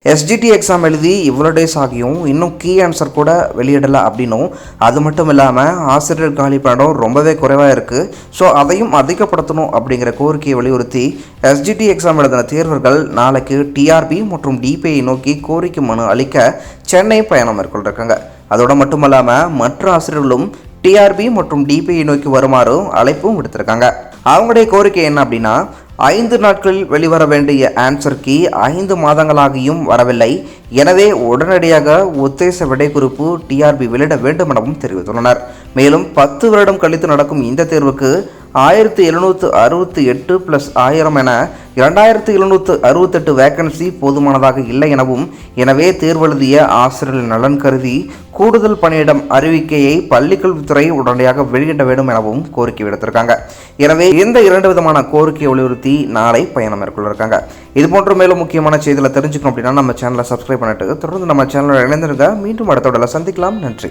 SGT exam எழுதி இவ்வளோ days ஆகியும் இன்னும் கீ ஆன்சர் கூட வெளியிடலை அப்படின்னும், அது மட்டும் இல்லாமல் ஆசிரியர் காலி பணியிடம் ரொம்பவே குறைவாக இருக்குது. ஸோ அதையும் அதிகப்படுத்தணும் அப்படிங்கிற கோரிக்கையை வலியுறுத்தி எஸ்ஜிடி எக்ஸாம் எழுதின தேர்வர்கள் நாளைக்கு டிஆர்பி மற்றும் டிபிஐ நோக்கி கோரிக்கை மனு அளிக்க சென்னை பயணம் மேற்கொண்டிருக்காங்க. அதோடு மட்டும் இல்லாமல் மற்ற ஆசிரியர்களும் டிஆர்பி மற்றும் டிபிஐ நோக்கி வருமாறு அழைப்பும் விடுத்திருக்காங்க. அவங்களுடைய கோரிக்கை என்ன அப்படின்னா, 5 நாட்களில் வெளிவர வேண்டிய ஆன்சர் கீ 5 மாதங்களாகியும் வரவில்லை. எனவே உடனடியாக உத்தேச விடை குறிப்பு டிஆர்பி வெளியிட வேண்டும் எனவும் தெரிவித்துள்ளனர். மேலும் 10 வருடம் கழித்து நடக்கும் இந்த தேர்வுக்கு 1768 + 1000 என 2768 வேக்கன்சி போதுமானதாக இல்லை எனவும், எனவே தேர்வெழுதிய ஆசிரியர்கள் நலன் கருதி கூடுதல் பணியிடம் அறிவிக்கையை பள்ளிக்கல்வித்துறை உடனடியாக வெளியிட வேண்டும் எனவும் கோரிக்கை விடுத்திருக்காங்க. எனவே இந்த 2 விதமான கோரிக்கையை வலியுறுத்தி நாளை பயணம் மேற்கொள்ளிருக்காங்க. இதுபோன்ற மேலும் முக்கியமான செய்திகளை தெரிஞ்சுக்கணும் அப்படின்னா நம்ம சேனலை சப்ஸ்கிரைப் பண்ணிட்டு தொடர்ந்து நம்ம சேனலோட இணைந்திருக்க. மீண்டும் அடுத்த சந்திக்கலாம். நன்றி.